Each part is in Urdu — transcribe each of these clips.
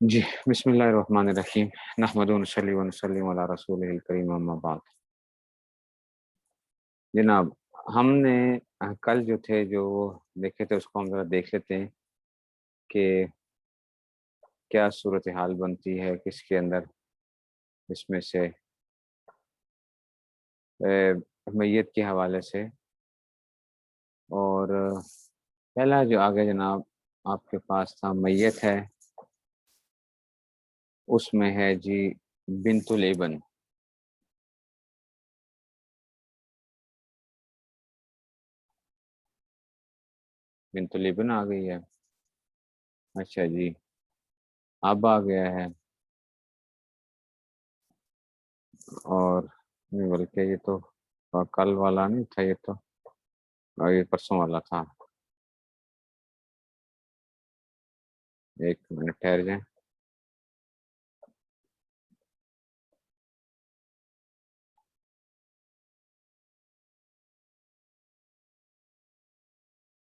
جی بسم اللہ الرحمن الرحیم نحمد ونصلی ونسلم علی رسول الکریم اما بعد۔ جناب، ہم نے کل جو تھے جو دیکھے تھے اس کو ہم ذرا دیکھ لیتے ہیں کہ کیا صورتحال بنتی ہے کس کے اندر اس میں سے میت کے حوالے سے۔ اور پہلا جو آگے جناب آپ کے پاس تھا میت ہے، اس میں ہے جی بنت الابن۔ بنت الابن آ گئی ہے، اچھا جی اب آ گیا ہے، اور نہیں بلکہ یہ تو کل والا نہیں تھا، یہ تو یہ پرسوں والا تھا، ایک منٹ ٹھہر جائیں۔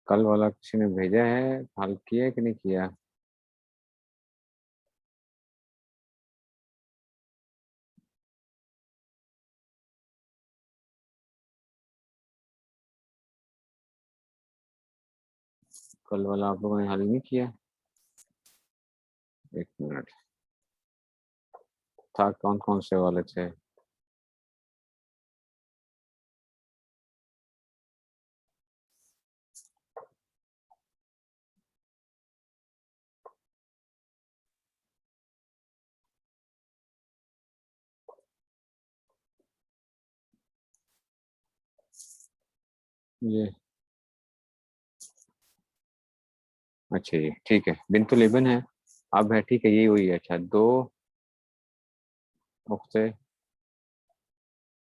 کل والا کسی نے بھیجا ہے، حل کیا کہ نہیں کیا؟ کل والا آپ لوگوں نے حل نہیں کیا؟ ایک منٹ، تھا کون کون سے والے تھے؟ جی اچھا جی ٹھیک ہے، بنت الابن ہے اب ہے، ٹھیک ہے یہی ہوئی ہے۔ اچھا، دو اخت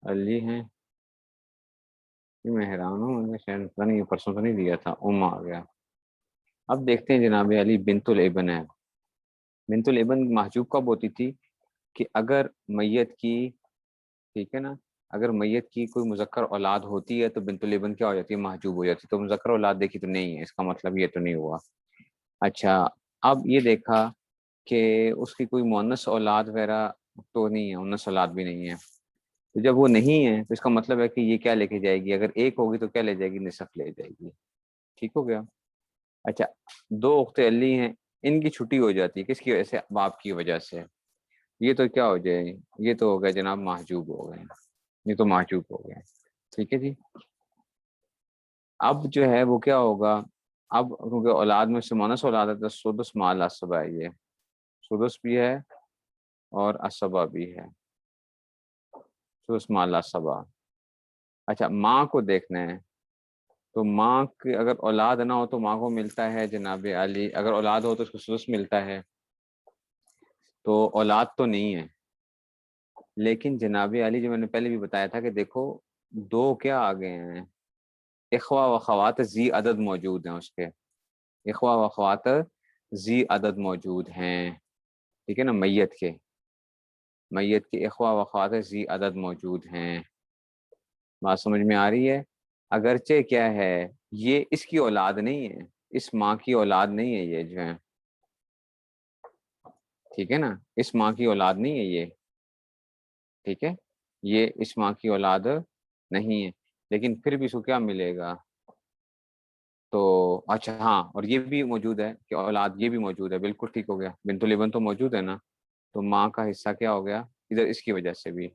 علی ہیں، یہ میں حیران ہوں، میں شاید پتہ نہیں پرسوں تو نہیں دیا تھا، آ گیا۔ اب دیکھتے ہیں جناب علی بنت الابن ہے۔ بنت الابن محجوب کب ہوتی تھی؟ کہ اگر میت کی، ٹھیک ہے نا، اگر میت کی کوئی مذکر اولاد ہوتی ہے تو بنت الابن کیا ہو جاتی ہے؟ محجوب ہو جاتی ہے۔ تو مذکر اولاد دیکھی تو نہیں ہے، اس کا مطلب یہ تو نہیں ہوا۔ اچھا، اب یہ دیکھا کہ اس کی کوئی مؤنث اولاد وغیرہ تو نہیں ہے، مؤنث اولاد بھی نہیں ہے، تو جب وہ نہیں ہے تو اس کا مطلب ہے کہ یہ کیا لے کے جائے گی؟ اگر ایک ہوگی تو کیا لے جائے گی؟ نصف لے جائے گی، ٹھیک ہو گیا۔ اچھا، دو اخت علی ہیں، ان کی چھٹی ہو جاتی ہے، کس کی وجہ سے؟ باپ کی وجہ سے، یہ تو کیا ہو جائے؟ یہ تو ہو گیا جناب محجوب ہو گئے، یہ تو محجوب ہو گئے، ٹھیک ہے جی۔ اب جو ہے وہ کیا ہوگا؟ اب کیونکہ اولاد میں سے مونس اولاد ہے تو سدس مال اسبا ہے، یہ سدس بھی ہے اور اسبا بھی ہے، سدس مال اسبا۔ اچھا، ماں کو دیکھنا ہے، تو ماں کی اگر اولاد نہ ہو تو ماں کو ملتا ہے جناب علی، اگر اولاد ہو تو اس کو سدس ملتا ہے، تو اولاد تو نہیں ہے، لیکن جناب علی جو میں نے پہلے بھی بتایا تھا کہ دیکھو دو کیا آ گئے ہیں، اخوا و خوات زی عدد موجود ہیں، اس کے اخوا و خوات زی عدد موجود ہیں، ٹھیک ہے نا، میت کے اخوا و خوات زی عدد موجود ہیں، بات سمجھ میں آ رہی ہے؟ اگرچہ کیا ہے، یہ اس کی اولاد نہیں ہے، اس ماں کی اولاد نہیں ہے یہ جو ہے، ٹھیک ہے نا، اس ماں کی اولاد نہیں ہے یہ، ٹھیک ہے، یہ اس ماں کی اولاد نہیں ہے، لیکن پھر بھی اس کو کیا ملے گا؟ تو اچھا ہاں، اور یہ بھی موجود ہے کہ اولاد یہ بھی موجود ہے، بالکل ٹھیک ہو گیا، بنت الابن تو موجود ہے نا، تو ماں کا حصہ کیا ہو گیا ادھر اس کی وجہ سے بھی؟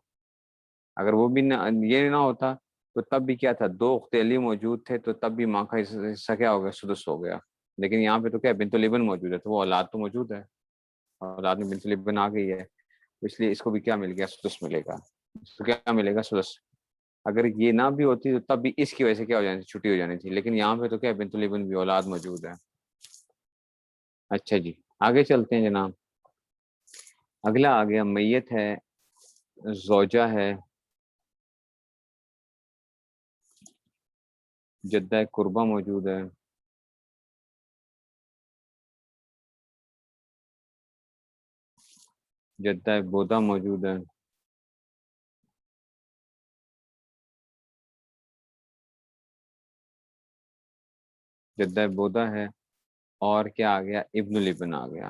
اگر وہ بھی نہ، یہ نہ ہوتا تو تب بھی کیا تھا؟ دو اخت علی موجود تھے تو تب بھی ماں کا حصہ کیا ہو گیا؟ سدس ہو گیا، لیکن یہاں پہ تو کیا بنت الابن موجود ہے، تو وہ اولاد تو موجود ہے، اولاد میں بنت الابن آ گئی ہے، اس لیے اس کو بھی کیا مل گیا؟ سدس ملے گا، اس کو کیا ملے گا؟ سدس۔ اگر یہ نہ بھی ہوتی تو تب بھی اس کی وجہ سے کیا ہو جانی تھی؟ چھٹی ہو جانی تھی، لیکن یہاں پہ تو کیا بنت الابن بھی اولاد موجود ہے۔ اچھا جی، آگے چلتے ہیں جناب، اگلا آ گیا میت ہے، زوجہ ہے، جدہ قربہ موجود ہے، جدہ بودا موجود ہے، جدہ بودا ہے، اور کیا آ گیا؟ ابن الابن آ گیا،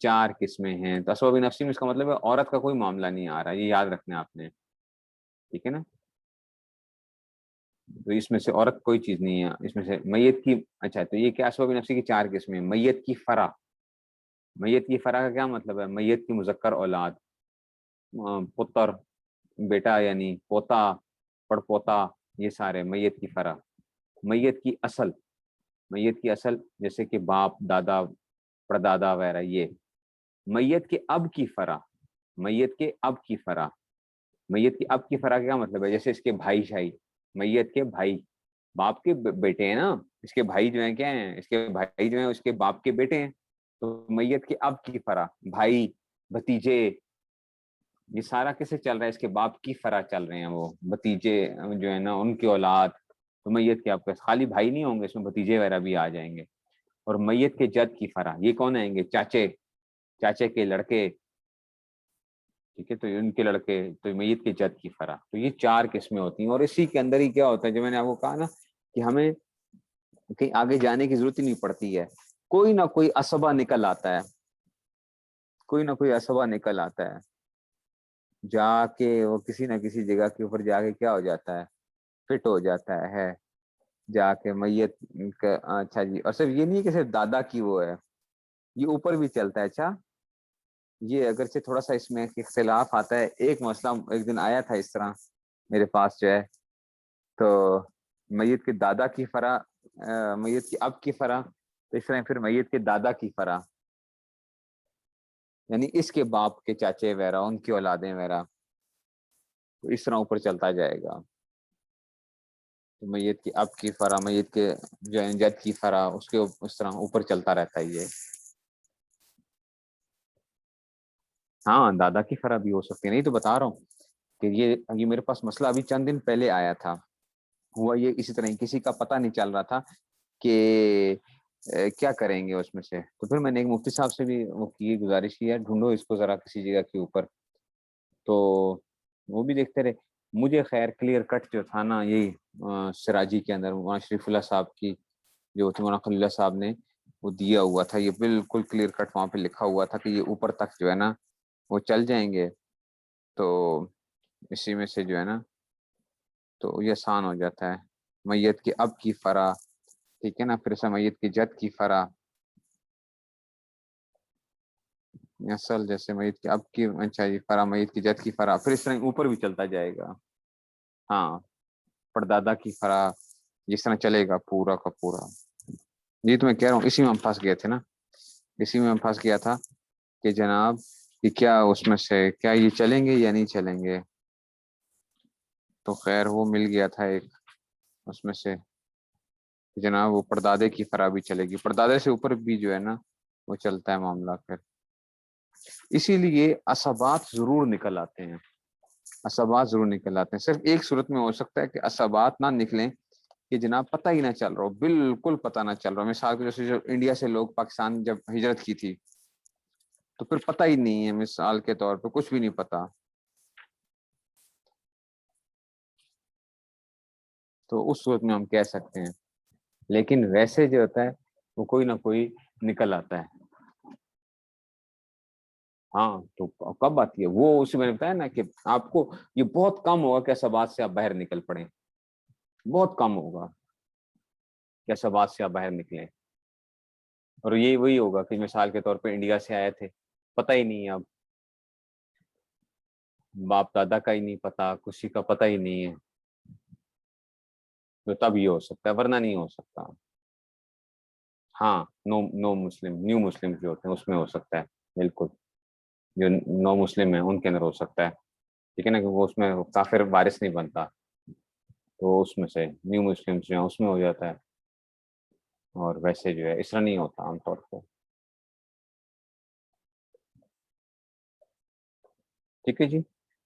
4 قسمیں ہیں. تو اسباب نفسی میں اس کا مطلب ہے عورت کا کوئی معاملہ نہیں آ رہا, یہ یاد رکھنا ہے آپ نے, ٹھیک ہے نا. تو اس میں سے عورت کوئی چیز نہیں ہے, اس میں سے میت کی. اچھا, تو یہ کیا اسباب نفسی کی 4 قسمیں. میت کی فرع. میت کی فرع کا کیا مطلب ہے؟ میت کی مذکر اولاد, پتر, بیٹا یعنی پوتا, پڑ پوتا, یہ سارے میت کی فرع. میت کی اصل. میت کی اصل جیسے کہ باپ, دادا, پردادا وغیرہ. یہ میت کے اب کی فرع. میت کے اب کی فرع. میت کی اب کی فرع کا کیا مطلب ہے؟ جیسے اس کے بھائی شاہی, میت کے بھائی, باپ کے بیٹے ہیں نا, اس کے بھائی جو ہیں کیا ہیں؟ اس کے بھائی جو ہیں اس کے باپ کے بیٹے ہیں. تو میت کے اب کی فرع, بھائی, بھتیجے, یہ سارا کیسے چل رہا ہے؟ اس کے باپ کی فرع چل رہے ہیں, وہ بھتیجے جو ہے نا ان کی اولاد. تو میت کے اب کا خالی بھائی نہیں ہوں گے, اس میں بھتیجے وغیرہ بھی آ جائیں گے. اور میت کے جد کی فرع, یہ کون آئیں گے؟ چاچے, چاچے کے لڑکے, ٹھیک ہے, تو ان کے لڑکے, تو میت کے جد کی فرع. تو یہ 4 قسمیں ہوتی ہیں. اور اسی کے اندر ہی کیا ہوتا ہے, جو میں نے آپ کو کہا نا کہ ہمیں کہیں آگے جانے کی ضرورت ہی نہیں پڑتی ہے, کوئی نہ کوئی اسبہ نکل آتا ہے, کوئی نہ کوئی اسبہ نکل آتا ہے, جا کے وہ کسی نہ کسی جگہ کے اوپر جا کے کیا ہو جاتا ہے؟ فٹ ہو جاتا ہے جا کے میت کا. اچھا جی, اور صرف یہ نہیں کہ صرف دادا کی وہ ہے, یہ اوپر بھی چلتا ہے. اچھا, یہ اگرچہ تھوڑا سا اس میں اختلاف آتا ہے. ایک مسئلہ ایک دن آیا تھا اس طرح میرے پاس جو ہے, تو میت کے دادا کی فرع, میت کی اب کی فرع, تو اس طرح پھر میت کے دادا کی فرع, یعنی اس کے باپ کے چاچے وغیرہ, ان کی اولادیں وغیرہ. تو اس طرح اوپر چلتا جائے گا. تو میت کی اب کی فرع, میت کے جو جد کی فرع, اس کے اس طرح اوپر چلتا رہتا ہے یہ. ہاں, دادا کی فرع بھی ہو سکتی ہے. نہیں تو بتا رہا ہوں کہ یہ میرے پاس مسئلہ ابھی چند دن پہلے آیا تھا. ہوا یہ اسی طرح, کسی کا پتہ نہیں چل رہا تھا کہ کیا کریں گے اس میں سے. تو پھر میں نے ایک مفتی صاحب سے بھی وہ کی گزارش کی ہے, ڈھونڈو اس کو ذرا کسی جگہ کے اوپر. تو وہ بھی دیکھتے رہے. مجھے خیر کلیئر کٹ جو تھا نا, یہی سراجی کے اندر مولانا شریف اللہ صاحب کی جو مولانا خلیل اللہ صاحب نے وہ دیا ہوا تھا, یہ بالکل کلیئر کٹ وہاں پہ لکھا ہوا تھا کہ یہ اوپر تک جو ہے نا وہ چل جائیں گے. تو اسی میں سے جو ہے نا تو یہ آسان ہو جاتا ہے. میت کی اب کی فرع, ٹھیک ہے نا, پھر سے میت کی جد کی فرع, اصل جیسے میت کی اب کی, اچھا جی, فرع, میت کی جد کی فرع, پھر اس طرح اوپر بھی چلتا جائے گا. ہاں, پردادا کی فرع, جس طرح چلے گا پورا کا پورا. یہ تو میں کہہ رہا ہوں, اسی میں ہم پھنس گئے تھے نا, اسی میں ہم پھنس گیا تھا کہ جناب کہ کیا اس میں سے کیا یہ چلیں گے یا نہیں چلیں گے. تو خیر وہ مل گیا تھا ایک اس میں سے, جناب وہ پردادے کی فرع بھی چلے گی, پردادے سے اوپر بھی جو ہے نا وہ چلتا ہے معاملہ. پھر اسی لیے اسبات ضرور نکل آتے ہیں, اسبات ضرور نکل آتے ہیں. صرف ایک صورت میں ہو سکتا ہے کہ اسبات نہ نکلیں کہ جناب پتہ ہی نہ چل رہا ہو, بالکل پتہ نہ چل رہا ہو. مثال کے جیسے جو انڈیا سے لوگ پاکستان جب ہجرت کی تھی تو پھر پتہ ہی نہیں ہے, مثال کے طور پہ کچھ بھی نہیں پتہ, تو اس صورت میں ہم کہہ سکتے ہیں. لیکن ویسے جو ہوتا ہے وہ کوئی نہ کوئی نکل آتا ہے. ہاں, تو کب آتی ہے وہ, اسی میں نے بتایا نا کہ آپ کو یہ بہت کم ہوگا کہ اسبات سے آپ باہر نکل پڑیں, بہت کم ہوگا کہ اسبات سے آپ باہر نکلیں. اور یہ وہی ہوگا کہ مثال کے طور پہ انڈیا سے آئے تھے, پتہ ہی نہیں ہے, اب باپ دادا کا ہی نہیں پتا, کسی کا پتہ ہی نہیں ہے, تو تب یہ ہو سکتا ہے, ورنہ نہیں ہو سکتا. ہاں, نو مسلم, نیو مسلم جو ہوتے ہیں اس میں ہو سکتا ہے, بالکل, جو نو مسلم ہیں ان کے اندر ہو سکتا ہے, ٹھیک ہے نا, کہ وہ اس میں کافر وارث نہیں بنتا, تو اس میں سے نیو مسلم جو ہیں اس میں ہو جاتا ہے. اور ویسے جو ہے اس طرح نہیں ہوتا عام طور پہ, ٹھیک ہے جی.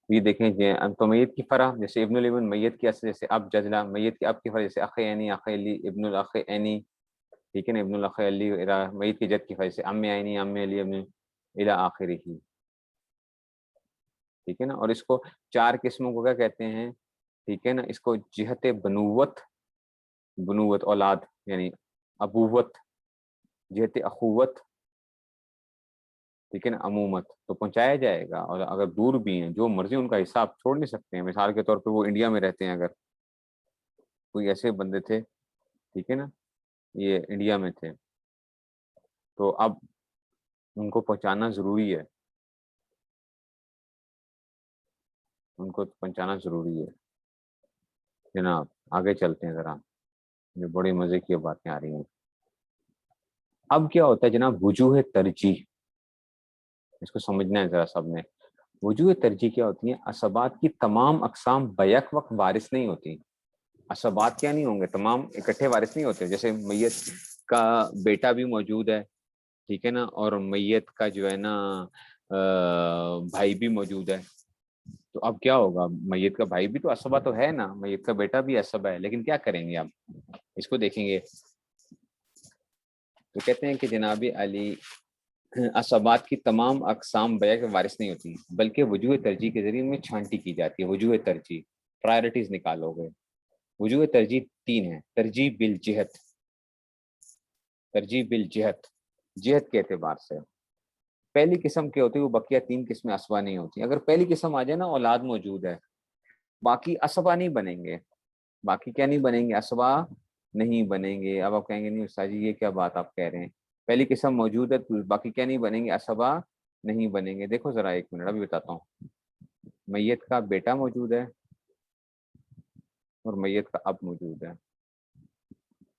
یہ دیکھیں کہ تو میت کی فرع جیسے ابن الابن, میت کی اصل جیسے اب جدلا, میت کی اب کی فرع جیسے اخ عینی, اخ علی, ابن الاخ عینی, ٹھیک ہے نا, ابن الاخ علی, میت کی جد کی فرع جیسے ام عینی, ام علی, ابن الی آخری ہی, ٹھیک ہے نا. اور اس کو 4 قسموں کو کیا کہتے ہیں, ٹھیک ہے نا, اس کو جہت بنوت, بنوت اولاد یعنی ابوت, جہت اخوت, ٹھیک ہے نا، عمومت تو پہنچایا جائے گا، اور اگر دور بھی ہیں جو مرضی ان کا حصہ آپ چھوڑ نہیں سکتے ہیں، مثال کے طور پہ وہ انڈیا میں رہتے ہیں، اگر کوئی ایسے بندے تھے، ٹھیک ہے نا، یہ انڈیا میں تھے، تو اب ان کو پہنچانا ضروری ہے، ان کو پہنچانا ضروری ہے جناب۔ آگے چلتے ہیں ذرا، یہ بڑی مزے کی باتیں آ رہی ہیں۔ اب کیا ہوتا ہے جناب، وجوہ ترجیح، اس کو سمجھنا ہے ذرا سب نے۔ وجوہ ترجیح کیا ہوتی ہیں؟ عصبات کی تمام اقسام بیک وقت وارث نہیں ہوتی۔ عصبات کیا نہیں ہوں گے؟ تمام اکٹھے وارث نہیں ہوتے، جیسے میت کا بیٹا بھی موجود ہے، ٹھیک ہے نا، اور میت کا جو ہے نا بھائی بھی موجود ہے، تو اب کیا ہوگا؟ میت کا بھائی بھی تو عصبہ تو ہے نا، میت کا بیٹا بھی عصبہ ہے، لیکن کیا کریں گے اب اس کو دیکھیں گے۔ تو کہتے ہیں کہ جناب علی، عصبات کی تمام اقسام بیک وارث نہیں ہوتی، بلکہ وجوہ ترجیح کے ذریعے میں چھانٹی کی جاتی ہے۔ وجوہ ترجیح، پرائرٹیز نکالو گے۔ وجوہ ترجیح 3 ہیں: ترجیح بالجہت، ترجیح بالجہت، جہت کے اعتبار سے۔ پہلی قسم کے ہوتی ہے وہ بقیہ 3 قسمیں عصبہ نہیں ہوتی۔ اگر پہلی قسم آ جائے نا، اولاد موجود ہے، باقی عصبہ نہیں بنیں گے، باقی کیا نہیں بنیں گے؟ عصبہ نہیں بنیں گے۔ اب آپ کہیں گے نہیں استاد جی یہ کیا بات آپ کہہ رہے ہیں، پہلی قسم موجود ہے تو باقی کیا نہیں بنیں گے؟ عصبہ نہیں بنیں گے۔ دیکھو ذرا 1 منٹ ابھی بتاتا ہوں۔ میت کا بیٹا موجود ہے اور میت کا اب موجود ہے،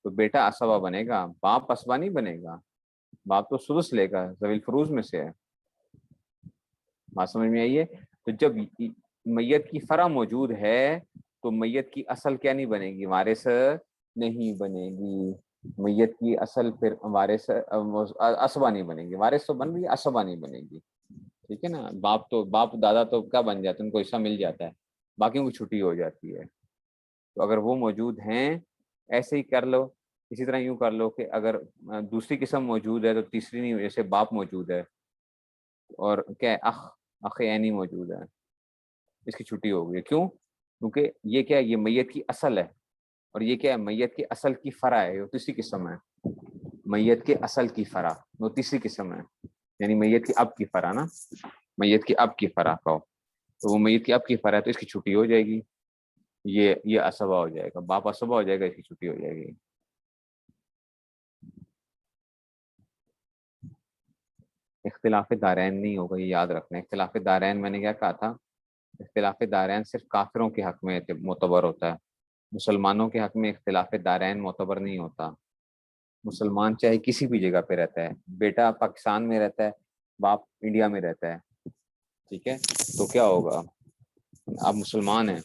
تو بیٹا عصبہ بنے گا، باپ عصبہ نہیں بنے گا، باپ تو سدس لے گا، ذوی الفروز میں سے ہے۔ بات سمجھ میں آئی ہے؟ تو جب میت کی فرع موجود ہے تو میت کی اصل کیا نہیں بنے گی؟ وارث نہیں بنے گی۔ میت کی اصل پھر وارث عصبہ نہیں بنے گی، وارث تو بن رہی ہے، عصبہ نہیں بنے گی، ٹھیک ہے نا۔ باپ دادا تو کیا بن جاتے ہیں، ان کو حصہ مل جاتا ہے، باقیوں کی چھٹی ہو جاتی ہے۔ تو اگر وہ موجود ہیں، ایسے ہی کر لو، اسی طرح یوں کر لو کہ اگر دوسری قسم موجود ہے تو تیسری نہیں، جیسے باپ موجود ہے اور کیا ہے، اخ عینی موجود ہے، اس کی چھٹی ہو گئی۔ کیوں؟ کیونکہ یہ کیا ہے، یہ میت کی اصل ہے، اور یہ کیا ہے، میت کی اصل کی فرع ہے، وہ تیسری قسم ہے۔ میت کے اصل کی فرع وہ تیسری قسم ہے، یعنی میت کی اب کی فرع نا، میت کی اب کی فرع کا، تو وہ میت کی اب کی فرع ہے تو اس کی چھٹی ہو جائے گی، یہ عصبہ ہو جائے گا، باپ عصبہ ہو جائے گا، اس کی چھٹی ہو جائے گی۔ اختلاف دارین نہیں ہوگا، یہ یاد رکھنا۔ اختلاف دارین میں نے کیا کہا تھا؟ اختلاف دارین صرف کافروں کے حق میں معتبر ہوتا ہے، مسلمانوں کے حق میں اختلاف دارین معتبر نہیں ہوتا۔ مسلمان چاہے کسی بھی جگہ پہ رہتا ہے، بیٹا پاکستان میں رہتا ہے، باپ انڈیا میں رہتا ہے، ٹھیک ہے، تو کیا ہوگا؟ آپ مسلمان ہیں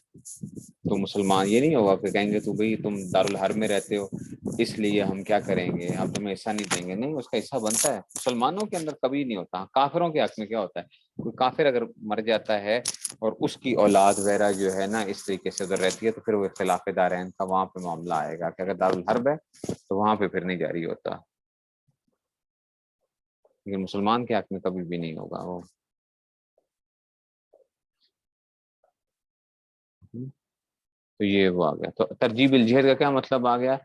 تو مسلمان یہ نہیں ہوگا کہ کہیں گے تو بھئی تم دارالحرب میں رہتے ہو اس لیے ہم کیا کریں گے، ہم تمہیں حصہ نہیں دیں گے۔ نہیں، اس کا حصہ بنتا ہے، مسلمانوں کے اندر کبھی نہیں ہوتا۔ کافروں کے حق میں کیا ہوتا ہے، کوئی کافر اگر مر جاتا ہے اور اس کی اولاد وغیرہ جو ہے نا اس طریقے سے ادھر رہتی ہے، تو پھر وہ اختلاف دارین کا وہاں پہ معاملہ آئے گا کہ اگر دارالحرب ہے تو وہاں پہ پھر نہیں جاری ہوتا، لیکن مسلمان کے حق میں کبھی بھی نہیں ہوگا وہ۔ تو یہ وہ آ گیا۔ تو ترجیح الجہد کا کیا مطلب آ گیا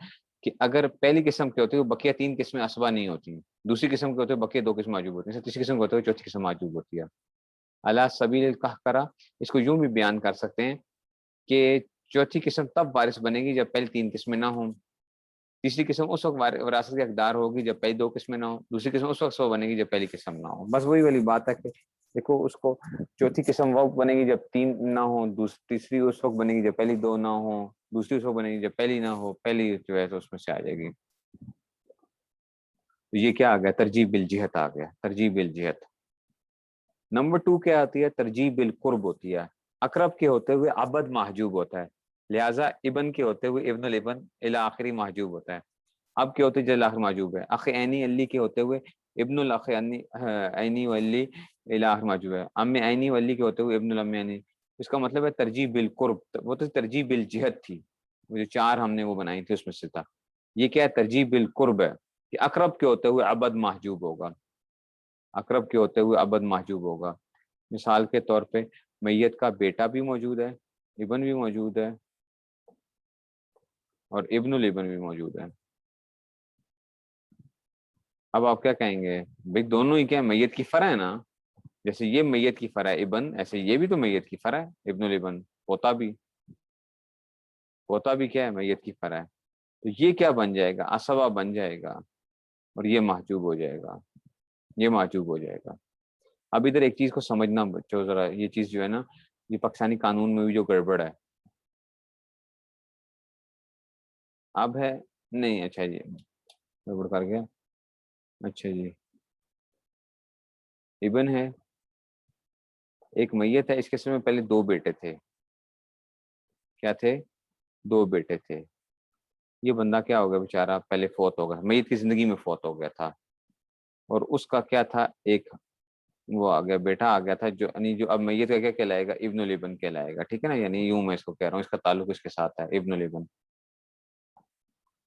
کہ اگر پہلی قسم کے ہوتے ہیں بقیہ 3 قسمیں عصبہ نہیں ہوتی، دوسری قسم کے ہوتے ہیں بقیہ 2 قسم معجوب ہوتی ہیں، تیسری قسم کے ہوتے ہیں چوتھی قسم معجوب ہوتی ہے۔ علی سبیل القہقرہ، اس کو یوں بھی بیان کر سکتے ہیں کہ چوتھی قسم تب وارث بنے گی جب پہلی 3 قسمیں نہ ہوں، تیسری قسم اس وقت وراثت کے حقدار ہوگی جب پہلی 2 قسمیں نہ ہوں، دوسری قسم اس وقت سو بنے گی جب پہلی قسم نہ ہو۔ بس وہی والی بات ہے کہ دیکھو اس کو چوتھی قسم وہ بنے گی جب 3 نہ ہو، تیسری اس وقت بنے گی جب پہلی 2 نہ ہو، دوسری اس وقت بنے گی جب پہلی نہ ہو، پہلی جو ہے تو اس میں سے آ جائے گی۔ تو یہ کیا آ گیا؟ ترجیح بالجہت آ گیا، ترجیح بالجہت۔ نمبر 2 کیا آتی ہے؟ ترجیح بالقرب ہوتی ہے۔ اقرب کے ہوتے ہوئے ابد محجوب ہوتا ہے، لہٰذا ابن کے ہوتے ہوئے ابن الابن الی آخری محجوب ہوتا ہے۔ اب کے ہوتے جل آخر محجوب ہے۔ اخ عینی علی کے ہوتے ہوئے ابن الاخ عینی ولی الی آخر محجوب ہے۔ ام عینی ولی کے ہوتے ہوئے ابن الام عینی، اس کا مطلب ہے ترجیح بالقرب، وہ تو ترجیح بالجہت تھی، وہ جو 4 ہم نے وہ بنائی تھی اس میں سے تھا۔ یہ کیا ہے؟ ترجیح بالقرب ہے کہ اقرب کے ہوتے ہوئے ابد محجوب ہوگا، اقرب کے ہوتے ہوئے ابد محجوب ہوگا۔ مثال کے طور پہ میت کا بیٹا بھی موجود ہے، ابن بھی موجود ہے، اور ابن الابن بھی موجود ہے، اب آپ کیا کہیں گے بھائی دونوں ہی کیا میت کی فرع ہے نا، جیسے یہ میت کی فرع ہے ابن، ایسے یہ بھی تو میت کی فرع ہے ابن الابن، پوتا بھی کیا ہے میت کی فرع ہے، تو یہ کیا بن جائے گا اسبا بن جائے گا اور یہ محجوب ہو جائے گا، یہ محجوب ہو جائے گا۔ اب ادھر ایک چیز کو سمجھنا بچوں ذرا، یہ چیز جو ہے نا یہ پاکستانی قانون میں بھی جو گڑبڑ ہے اب ہے نہیں، اچھا جی گڑبڑ کر گیا، اچھا جی ابن ہے ایک میت ہے، اس قصے میں پہلے دو بیٹے تھے، کیا تھے؟ دو بیٹے تھے، یہ بندہ کیا ہو گیا بیچارہ پہلے فوت ہو گیا، میت کی زندگی میں فوت ہو گیا تھا، اور اس کا کیا تھا ایک وہ آ گیا بیٹا آ گیا تھا جو یعنی جو اب میت کا کیا کہلائے گا ابن الابن کہلائے گا، ٹھیک ہے نا، یعنی یوں میں اس کو کہہ رہا ہوں اس کا تعلق اس کے ساتھ ہے ابن الابن۔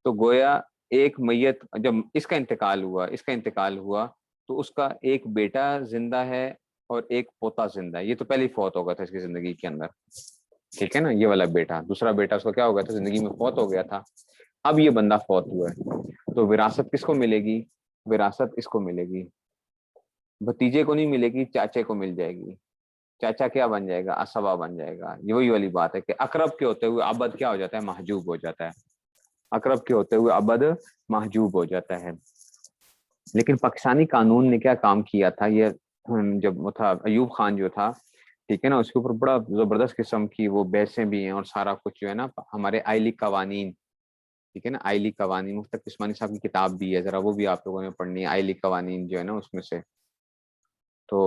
تو گویا ایک میت جب اس کا انتقال ہوا تو اس کا ایک بیٹا زندہ ہے اور ایک پوتا زندہ ہے، یہ تو پہلے ہی فوت ہو گیا تھا اس کی زندگی کے اندر، ٹھیک ہے نا، یہ والا بیٹا دوسرا بیٹا اس کو کیا ہو گیا تھا زندگی میں فوت ہو گیا تھا، اب یہ بندہ فوت ہوا ہے تو وراثت کس کو ملے گی؟ وراثت اس کو ملے گی، بھتیجے کو نہیں ملے گی، چاچے کو مل جائے گی، چاچا کیا بن جائے گا اسبا بن جائے گا، یہ وہی والی بات ہے کہ اقرب کے ہوتے ہوئے ابد کیا ہو جاتا ہے محجوب ہو جاتا ہے، اقرب کے ہوتے ہوئے ابد محجوب ہو جاتا ہے۔ لیکن پاکستانی قانون نے کیا کام کیا تھا، یہ جب وہ تھا ایوب خان جو تھا ٹھیک ہے نا، اس کے اوپر بڑا زبردست قسم کی وہ بحثیں بھی ہیں اور سارا کچھ جو ہے نا ہمارے آئلی قوانین، ٹھیک ہے نا، آئلی قوانین مفتق عثمانی صاحب کی کتاب بھی ہے، ذرا وہ بھی آپ لوگوں نے پڑھنی ہے، آئلی قوانین جو ہے نا اس میں سے، تو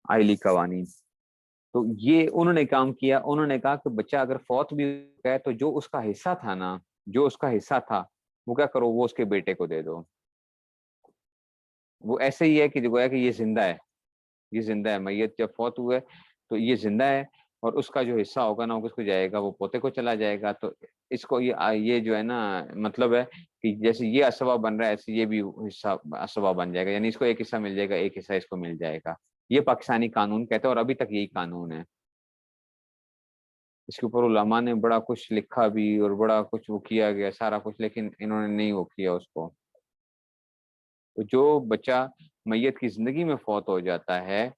آئلی قوانین، تو یہ انہوں نے کام کیا، انہوں نے کہا کہ بچہ اگر فوت بھی ہو گیا تو جو اس کا حصہ تھا نا، جو اس کا حصہ تھا وہ کیا کرو وہ اس کے بیٹے کو دے دو، وہ ایسے ہی ہے کہ جو گویا کہ یہ زندہ ہے، یہ زندہ ہے، میت جب فوت ہوئے تو یہ زندہ ہے اور اس کا جو حصہ ہوگا نا وہ کس کو جائے گا، وہ پوتے کو چلا جائے گا، تو اس کو یہ جو ہے نا مطلب ہے کہ جیسے یہ اسبا بن رہا ہے ایسے یہ بھی حصہ اسبا بن جائے گا، یعنی اس کو ایک حصہ مل جائے گا، ایک حصہ اس کو مل جائے گا، یہ پاکستانی قانون کہتے ہیں اور ابھی تک یہی قانون ہے۔ اس کے اوپر علماء نے بڑا کچھ لکھا بھی اور بڑا کچھ وہ کیا گیا سارا کچھ، لیکن انہوں نے نہیں وہ کیا اس کو۔ تو جو بچہ میت کی زندگی میں فوت ہو جاتا ہے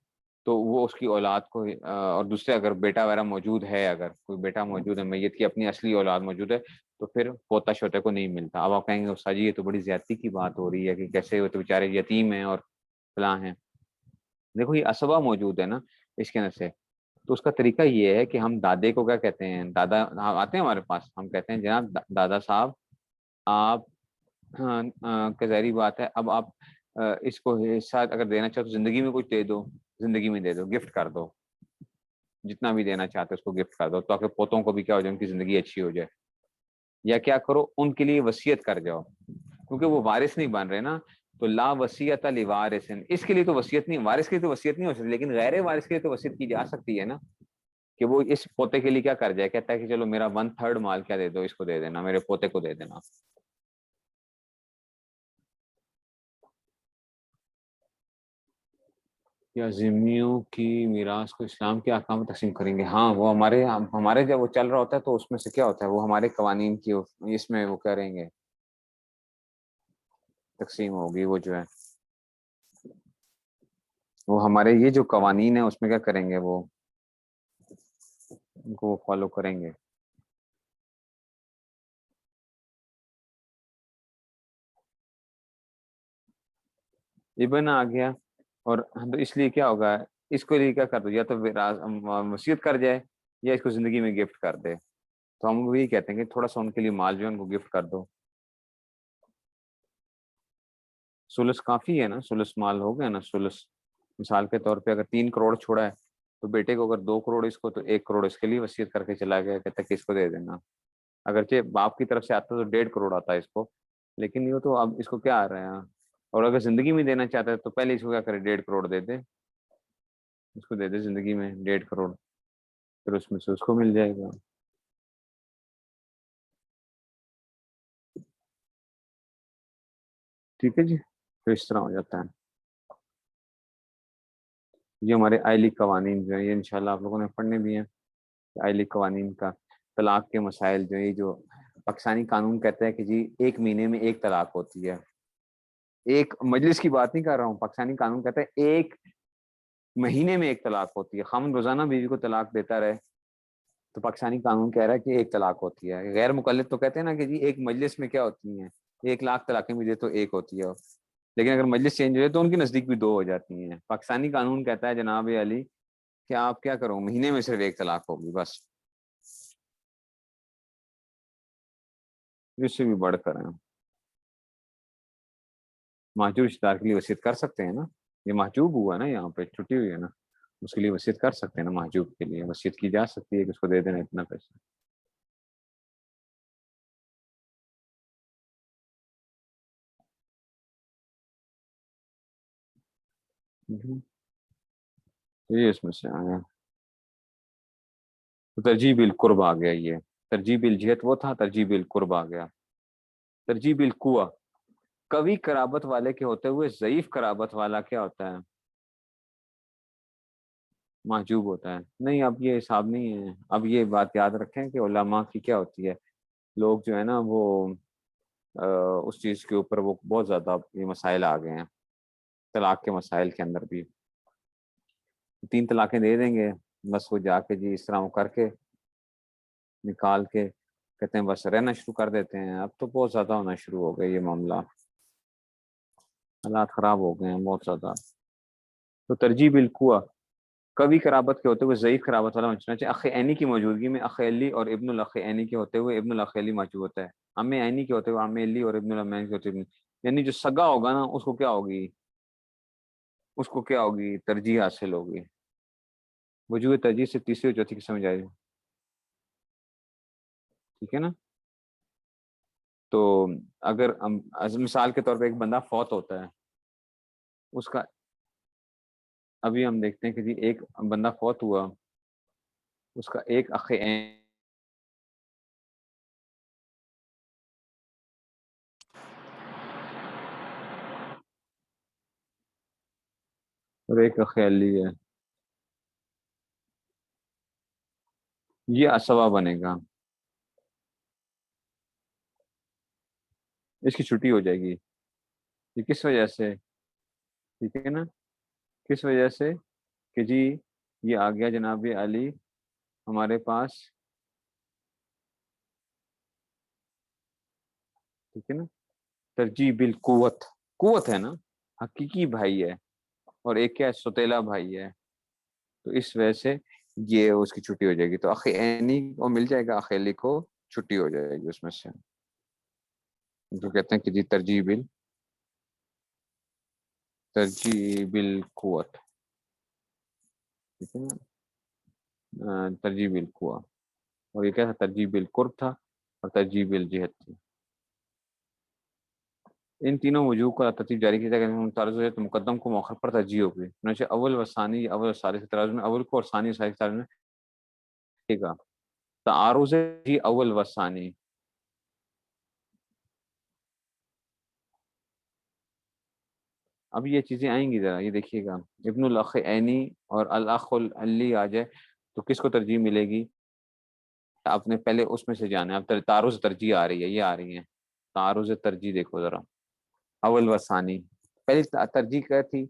تو وہ اس کی اولاد کو اور دوسرے اگر بیٹا وغیرہ موجود ہے، اگر کوئی بیٹا موجود ہے میت کی اپنی اصلی اولاد موجود ہے تو پھر پوتا شوتے کو نہیں ملتا۔ اب آپ کہیں گے استاد جی یہ تو بڑی زیادتی کی بات ہو رہی ہے کہ کیسے وہ تو بیچارے یتیم ہیں اور فلاں ہیں، دیکھو یہ اسبا موجود ہے نا اس کے اندر سے، تو اس کا طریقہ یہ ہے کہ ہم دادے کو کیا کہتے ہیں، دادا آتے ہیں ہمارے پاس، ہم کہتے ہیں جناب دادا صاحب آپ کہ ظاہری بات ہے اب آپ اس کو حصہ اگر دینا چاہو تو زندگی میں کچھ دے دو، زندگی میں دے دو، گفٹ کر دو، جتنا بھی دینا چاہتے اس کو گفٹ کر دو تاکہ پوتوں کو بھی کیا ہو جائے ان کی زندگی اچھی ہو جائے، یا کیا کرو ان کے لیے وصیت کر جاؤ کیونکہ وہ وارث نہیں بن رہے نا، تو لا وصیت لوارث، اس کے لیے تو وصیت نہیں، وارث کے لیے تو وصیت نہیں ہو سکتی، لیکن غیر وارث کے لیے تو وصیت کی جا سکتی ہے نا، کہ وہ اس پوتے کے لیے کیا کر جائے، کہتا ہے کہ چلو میرا 1/3 مال کیا دے دو، اس کو دے دینا، میرے پوتے کو دے دینا۔ یا ذمیوں کی میراث کو اسلام کے احکام میں تقسیم کریں گے، ہاں وہ ہمارے جب وہ چل رہا ہوتا ہے تو اس میں سے کیا ہوتا ہے وہ ہمارے قوانین کی اس میں وہ کریں گے، تقسیم ہوگی، وہ جو ہے وہ ہمارے یہ جو قوانین ہیں اس میں کیا کریں گے، وہ ان کو وہ فالو کریں گے۔ ابن آ گیا اور اس لیے کیا ہوگا، اس کو لیے کیا کر دو، یا تو وصیت کر جائے یا اس کو زندگی میں گفٹ کر دے، تو ہم وہی کہتے ہیں کہ تھوڑا سا ان کے لیے مال جو ہے ان کو گفٹ کر دو، سلس کافی ہے نا، سلس مال ہو گیا نا، سلس مثال کے طور پہ اگر 3 کروڑ چھوڑا ہے تو بیٹے کو اگر 2 کروڑ اس کو تو 1 کروڑ اس کے لیے وصیت کر کے چلا گیا، کہتا ہے کہ اس کو دے دینا، اگرچہ باپ کی طرف سے آتا ہے تو 1.5 کروڑ آتا ہے اس کو، لیکن یہ تو اب اس کو کیا آ رہا ہے، اور اگر زندگی میں دینا چاہتا ہے تو پہلے اس کو کیا کرے 1.5 کروڑ دے دے، اس کو دے دے زندگی میں 1.5 کروڑ، پھر اس میں سے اس کو مل جائے گا۔ ٹھیک ہے جی، تو اس طرح ہو جاتا ہے۔ یہ ہمارے آئلی قوانین جو ہیں یہ انشاءاللہ آپ لوگوں نے پڑھنے بھی ہیں، آئلی قوانین کا طلاق کے مسائل جو ہے، جو پاکستانی قانون کہتا ہے کہ جی 1 مہینے میں 1 طلاق ہوتی ہے، ایک مجلس کی بات نہیں کر رہا ہوں، پاکستانی قانون کہتا ہے ایک مہینے میں ایک طلاق ہوتی ہے، خاوند روزانہ بیوی کو طلاق دیتا رہے تو پاکستانی قانون کہہ رہا ہے کہ ایک طلاق ہوتی ہے۔ غیر مقلد تو کہتے ہیں نا کہ جی ایک مجلس میں کیا ہوتی ہیں 1,00,000 طلاقیں بھی دے تو ایک ہوتی ہے، لیکن اگر مجلس چینج ہو جائے تو ان کے نزدیک بھی 2 ہو جاتی ہیں۔ پاکستانی قانون کہتا ہے جناب علی کہ آپ کیا کرو، مہینے میں صرف ایک طلاق ہوگی بس، اس سے بھی بڑھ کر ہیں محجوب رشتہ دار کے لیے وصیت کر سکتے ہیں نا، یہ محجوب ہوا نا، یہاں پہ چھٹی ہوئی ہے نا، اس کے لیے وصیت کر سکتے ہیں نا، محجوب کے لیے وصیت کی جا سکتی ہے کہ اس کو دے دینا اتنا پیسہ۔ یہ اس میں سے آیا تو ترجیح بالقرب آ گیا، یہ ترجیح بالجہت وہ تھا، ترجیح بالقرب آ گیا۔ ترجیح بالقوہ، قوی قرابت والے کے ہوتے ہوئے ضعیف قرابت والا کیا ہوتا ہے؟ محجوب ہوتا ہے۔ نہیں اب یہ حساب نہیں ہے، اب یہ بات یاد رکھیں کہ علماء کی کیا ہوتی ہے، لوگ جو ہے نا وہ اس چیز کے اوپر وہ بہت زیادہ یہ مسائل آ گئے ہیں، طلاق کے مسائل کے اندر بھی 3 طلاقیں دے دیں گے، بس وہ جا کے جی اس طرح وہ کر کے نکال کے کہتے ہیں بس رہنا شروع کر دیتے ہیں۔ اب تو بہت زیادہ ہونا شروع ہو گئے یہ معاملہ، حالات خراب ہو گئے ہیں بہت زیادہ۔ تو ترجیح بالقوہ، قوی قرابت کے ہوتے ہوئے ضعیف قرابت والا ہونا چاہیے۔ اخ عینی کی موجودگی میں اخ علی اور ابن الاخ عینی کے ہوتے ہوئے ابن الاخ علی محجوب ہوتا ہے، عم عینی کے ہوتے ہوئے عم علی اور ابن العم کے ہوتے ہوئے، یعنی جو سگا ہوگا نا اس کو کیا ہوگی، اس کو کیا ہوگی، ترجیح حاصل ہوگی۔ وجوہ ترجیح سے تیسری اور چوتھی قسم جائے، ٹھیک ہے نا۔ تو اگر مثال کے طور پہ ایک بندہ فوت ہوتا ہے، اس کا ابھی ہم دیکھتے ہیں کہ جی ایک بندہ فوت ہوا، اس کا ایک اخ عین اور ایک اخ علی ہے، یہ اسوا بنے گا، اس کی چھٹی ہو جائے گی۔ یہ کس وجہ سے، ٹھیک ہے نا، کس وجہ سے کہ جی یہ آ گیا جناب علی ہمارے پاس، ٹھیک ہے نا، ترجیح بالقوت، قوت ہے نا، حقیقی بھائی ہے، اور ایک کیا سوتیلا بھائی ہے، تو اس وجہ سے یہ اس کی چھٹی ہو جائے گی، تو اخ عینی کو مل جائے گا، اخ علی کو چھٹی ہو جائے گی اس میں سے، جو کہتے ہیں کہ جی ترجیح بالقوت، ٹھیک ہے نا، ترجیح بالقوہ، اور یہ کیا تھا، ترجیح بالقرب تھا اور ترجیح بالجہت تھی۔ ان تینوں وجوہ کا ترتیب جاری کی جائے گا، تعرض ہے تو مقدم کو مؤخر پر ترجیح ہوگی، چنانچہ اول و ثانی، اول و ثالث کے تراز میں اول کو اور ثانی و ثالث کے تراز میں ٹھیک ہے، تعارض جی اول و ثانی، اب یہ چیزیں آئیں گی ذرا یہ دیکھیے گا، ابن الاخ عینی اور الاخ علی آ جائے تو کس کو ترجیح ملے گی، آپ نے پہلے اس میں سے جانا ہے، اب تعارض ترجیح آ رہی ہے، یہ آ رہی ہے تعارض ترجیح، دیکھو ذرا اول و ثانی، پہلی ترجیح کیا تھی،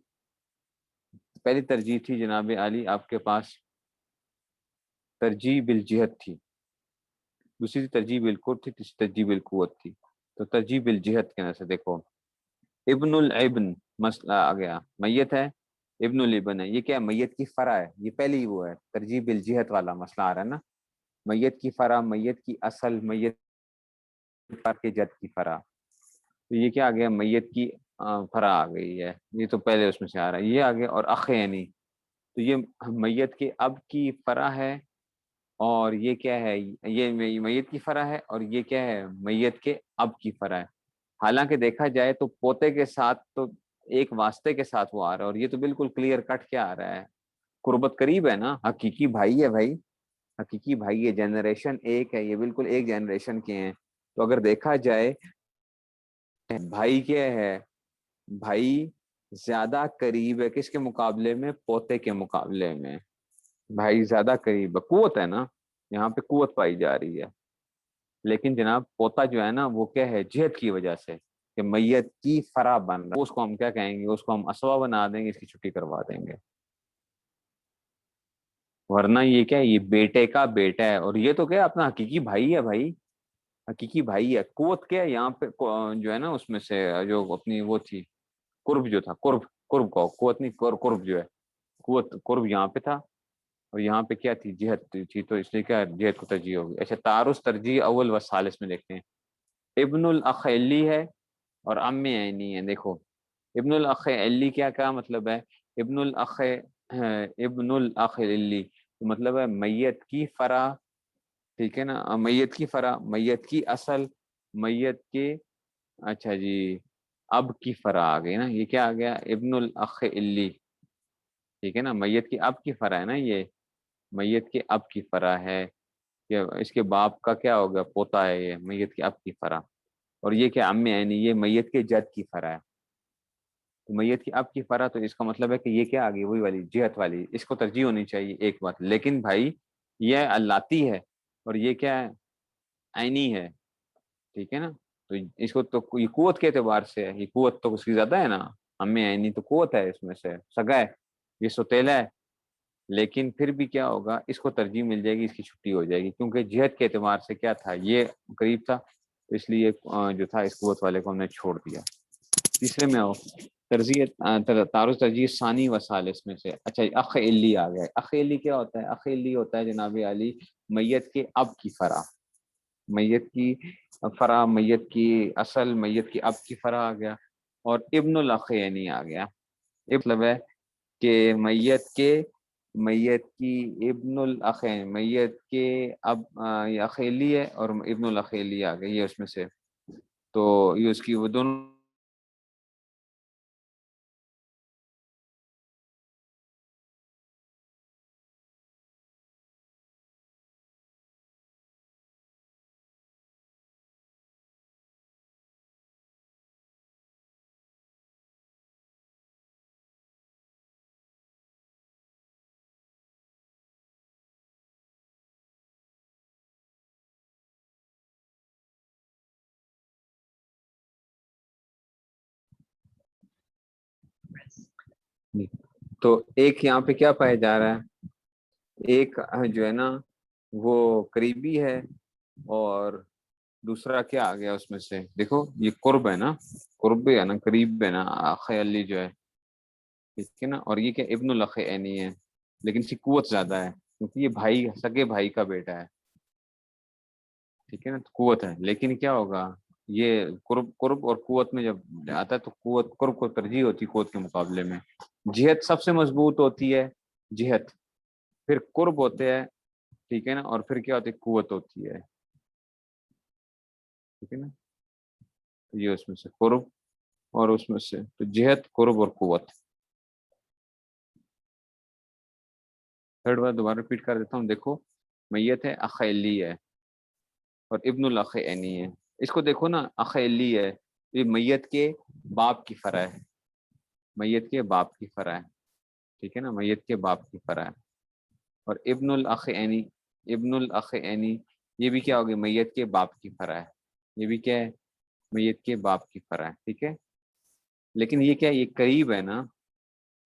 پہلی ترجیح تھی جناب علی آپ کے پاس ترجیح بالجہت تھی، دوسری ترجیح بالقرب تھی، تیسری ترجیح بالقوت تھی، تو ترجیح بالجہت کے نظر سے دیکھو، ابن الابن مسئلہ آ گیا، میت ہے، ابن الابن ہے، یہ کیا ہے، میت کی فرع ہے، یہ پہلی وہ ہے ترجیح بالجہت والا مسئلہ آ رہا ہے نا، میت کی فرع، میت کی اصل، میت کے جد کی فرع، تو یہ کیا آ گیا، میت کی فرع آ گئی ہے، یہ تو پہلے اس میں سے آ رہا ہے، یہ آ گیا، اور اخ یعنی تو یہ میت کے اب کی فرع ہے، اور یہ کیا ہے، یہ میت کی فرع ہے، اور یہ کیا ہے، میت کے اب کی فرع ہے، حالانکہ دیکھا جائے تو پوتے کے ساتھ تو ایک واسطے کے ساتھ وہ آ رہا ہے، اور یہ تو بالکل کلیئر کٹ کیا آ رہا ہے، قربت قریب ہے نا، حقیقی بھائی ہے بھائی، حقیقی بھائی ہے، جنریشن ایک ہے، یہ بالکل ایک جنریشن کے ہیں، تو اگر دیکھا جائے بھائی کیا ہے، بھائی زیادہ قریب ہے کس کے مقابلے میں، پوتے کے مقابلے میں، بھائی زیادہ قریب ہے، قوت ہے نا، یہاں پہ قوت پائی جا رہی ہے، لیکن جناب پوتا جو ہے نا وہ کیا ہے، جہت کی وجہ سے، کہ میت کی فرع بن رہا ہے، اس کو ہم کیا کہیں گے؟ اس کو ہم اسوا بنا دیں گے، اس کی چھٹی کروا دیں گے. ورنہ یہ کیا ہے؟ یہ بیٹے کا بیٹا ہے، اور یہ تو کیا اپنا حقیقی بھائی ہے. بھائی حقیقی بھائی ہے. قوت کیا ہے یہاں پہ جو ہے نا، اس میں سے جو اپنی وہ تھی قرب، جو تھا قرب، قرب کو قوت نہیں، قرب جو ہے، قوت قرب یہاں پہ تھا، اور یہاں پہ کیا تھی؟ جہت تھی، تو اس لیے کیا جہت کو ترجیح ہوگی. اچھا، تعارض ترجیح اول و ثالث میں دیکھتے ہیں. ابن الاخ علی ہے اور ام عینی ہے. دیکھو ابن الاخ علی کیا مطلب ہے؟ ابن الاخ ابن الاخ علی مطلب ہے میت کی فرع، ٹھیک ہے نا، میت کی فرع، میت کی اصل، میت کے، اچھا جی، اب کی فرع آ گئی نا. یہ کیا آ گیا؟ ابن الاخ علی، ٹھیک ہے نا. میت کی اب کی فرع ہے نا، یہ میت کے اب کی فرع ہے، کہ اس کے باپ کا کیا ہو گیا؟ پوتا ہے یہ، میت کے اب کی فرع. اور یہ کیا؟ عم عینی، یہ میت کے جد کی فرع ہے. تو میت کی اب کی فرع، تو اس کا مطلب ہے کہ یہ کیا آ گئی؟ وہی والی جہت والی. اس کو ترجیح ہونی چاہیے ایک بات. لیکن بھائی یہ اللاتی ہے، اور یہ کیا ہے؟ عینی ہے، ٹھیک ہے نا. تو اس کو تو یہ قوت کے اعتبار سے ہے، یہ قوت تو اس کی زیادہ ہے نا. ہم عینی تو قوت ہے، اس میں سے سگا ہے، یہ سوتیلا ہے. لیکن پھر بھی کیا ہوگا؟ اس کو ترجیح مل جائے گی، اس کی چھٹی ہو جائے گی، کیونکہ جہت کے اعتبار سے کیا تھا؟ یہ قریب تھا، تو اس لیے جو تھا اس قوت والے کو ہم نے چھوڑ دیا. تیسرے میں آؤ، تعارض ترجیح ثانی و ثالث میں سے. اچھا، اخ علی آ گیا. اخ علی کیا ہوتا ہے؟ اخ علی ہوتا ہے جناب علی میت کے اب کی فرع، میت کی فرع، میت کی اصل، میت کی اب کی فرع آ گیا. اور ابن الاخ عینی آ گیا. مطلب ہے کہ میت کی ابن الاخ، میت کے اب یہ اخیلی ہے، اور ابن الاخیلی آ گئی ہے اس میں سے. تو یہ اس کی وہ دونوں تو ایک یہاں پہ کیا پایا جا رہا ہے؟ ایک جو ہے نا وہ قریبی ہے، اور دوسرا کیا آ گیا اس میں سے؟ دیکھو یہ قرب ہے نا، قرب ہے نا، قریب ہے نا، خیالی جو ہے، ٹھیک ہے نا. اور یہ کیا؟ ابن الاخ عینی ہے، لیکن اس کی قوت زیادہ ہے، کیونکہ یہ بھائی، سگے بھائی کا بیٹا ہے، ٹھیک ہے نا. تو قوت ہے، لیکن کیا ہوگا؟ یہ قرب اور قوت میں جب آتا ہے تو قوت، قرب کو ترجیح ہوتی ہے قوت کے مقابلے میں. جہت سب سے مضبوط ہوتی ہے، جہت، پھر قرب ہوتے ہیں، ٹھیک ہے نا، اور پھر کیا ہوتی ہے؟ قوت ہوتی ہے، ٹھیک ہے نا. یہ اس میں سے قرب، اور اس میں سے تو جہت، قرب اور قوت. تھرڈ بار دوبارہ ریپیٹ کر دیتا ہوں. دیکھو میت ہے، اخیلی ہے، اور ابن الاخ عینی ہے. اس کو دیکھو نا، اخیلی ہے، یہ میت کے باپ کی فرع ہے، میت کے باپ کی فرع ہے، ٹھیک ہے نا، میت کے باپ کی فرع ہے. اور ابن الاخ عینی، ابن الاخ عینی یہ بھی کیا ہوگی؟ میت کے باپ کی فرع ہے. یہ بھی کیا ہے؟ میت کے باپ کی فرع ہے، ٹھیک ہے. لیکن یہ کیا ہے؟ یہ قریب ہے نا،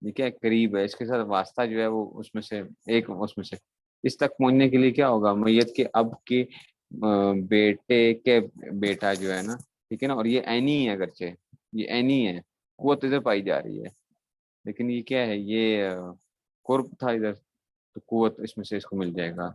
یہ کیا ہے؟ قریب ہے. اس کے ساتھ واسطہ جو ہے وہ اس میں سے ایک، اس میں سے اس تک پہنچنے کے لیے کیا ہوگا؟ میت کے اب کے بیٹے کے بیٹا جو ہے نا، ٹھیک ہے نا. اور یہ عینی ہے، اگرچہ یہ عینی ہے، قوت ادھر پائی جا رہی ہے، لیکن یہ کیا ہے؟ یہ قرب تھا ادھر، تو قوت اس میں سے اس کو مل جائے گا.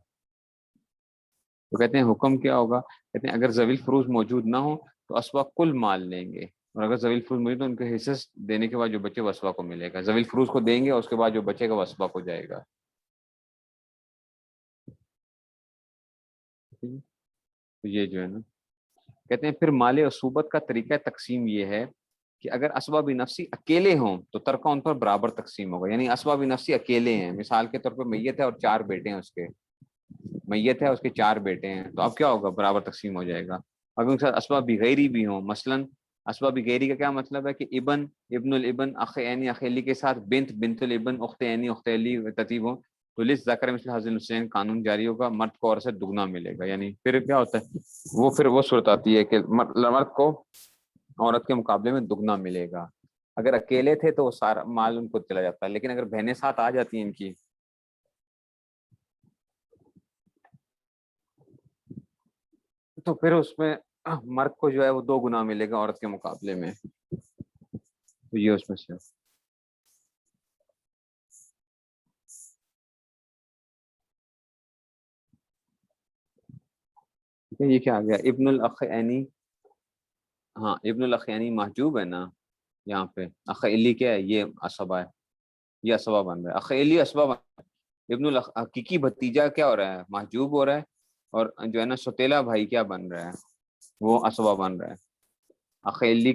تو کہتے ہیں حکم کیا ہوگا؟ کہتے ہیں اگر ذوی الفروض موجود نہ ہو تو اسبا کل مال لیں گے، اور اگر ذوی الفروض موجود تو ان کے حصص دینے کے بعد جو بچے وسبا کو ملے گا. ذوی الفروض کو دیں گے، اور اس کے بعد جو بچے گا وسبا کو جائے گا. تو یہ جو ہے نا، کہتے ہیں پھر مال عصوبت کا طریقہ تقسیم یہ ہے کہ اگر اسباب نفسی اکیلے ہوں تو ترکہ ان پر برابر تقسیم ہوگا. یعنی اسباب نفسی اکیلے ہیں، مثال کے طور پر میت ہے اور 4 بیٹے ہیں اس کے، میت ہے اس کے 4 بیٹے ہیں، تو اب کیا ہوگا؟ برابر تقسیم ہو جائے گا. اگر ان کے ساتھ اسباب بغیری بھی ہوں، مثلا اسباب بغیری کا کیا مطلب ہے؟ کہ ابن، ابن الابن، اخ عینی، اخیلی کے ساتھ بنت، بنت الابن، اخت عینی، اخت علی ترتیب ہوں، تو لس ذکر مثل حظ الحسین قانون جاری ہوگا، مرد کو عورت سے دگنا ملے گا. یعنی پھر کیا ہوتا ہے؟ وہ پھر وہ صورت آتی ہے کہ مرد کو عورت کے مقابلے میں دگنا ملے گا. اگر اکیلے تھے تو وہ سارا مال ان کو چلا جاتا ہے، لیکن اگر بہنیں ساتھ آ جاتی ہیں ان کی تو پھر اس میں مرد کو جو ہے وہ 2 گنا ملے گا عورت کے مقابلے میں. تو یہ اس میں سے یہ کیا آ گیا ابن الاخینی. ہاں ابن الاخینی محجوب ہے نا یہاں پہ. اخیلی کیا ہے؟ یہ اسبا ہے، یہ اسبا بن رہا ہے. اخیلی اسبا بن رہا ہے. حقیقی بھتیجا کیا ہو رہا ہے؟ محجوب ہو رہا ہے. اور جو ہے نا ستیلا بھائی کیا بن رہا ہے؟ وہ اسبا بن رہا ہے. اخیلی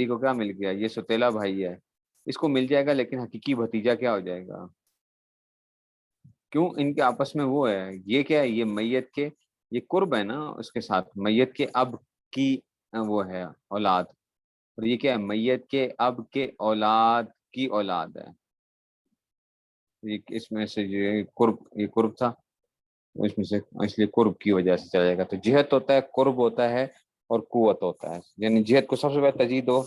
کو کیا مل گیا؟ یہ ستیلا بھائی ہے، اس کو مل جائے گا، لیکن حقیقی بھتیجا کیا ہو جائے گا؟ کیوں؟ ان کے آپس میں وہ ہے. یہ کیا ہے؟ یہ میت کے، یہ قرب ہے نا اس کے ساتھ، میت کے اب کی وہ ہے اولاد. اور یہ کیا ہے؟ میت کے اب کے اولاد کی اولاد ہے. یہ اس میں سے یہ قرب، یہ قرب تھا اس میں سے، اس لیے قرب کی وجہ سے چلا جائے گا. تو جہت ہوتا ہے، قرب ہوتا ہے، اور قوت ہوتا ہے. یعنی جہت کو سب سے پہلے ترجیح دو،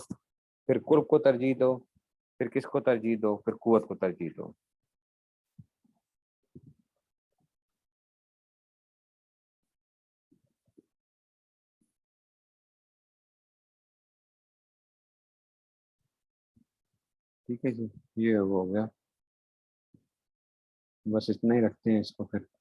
پھر قرب کو ترجیح دو، پھر کس کو ترجیح دو؟ پھر قوت کو ترجیح دو. ٹھیک ہے جی، یہ وہ ہو گیا. بس اتنا ہی رکھتے ہیں اس کو پھر.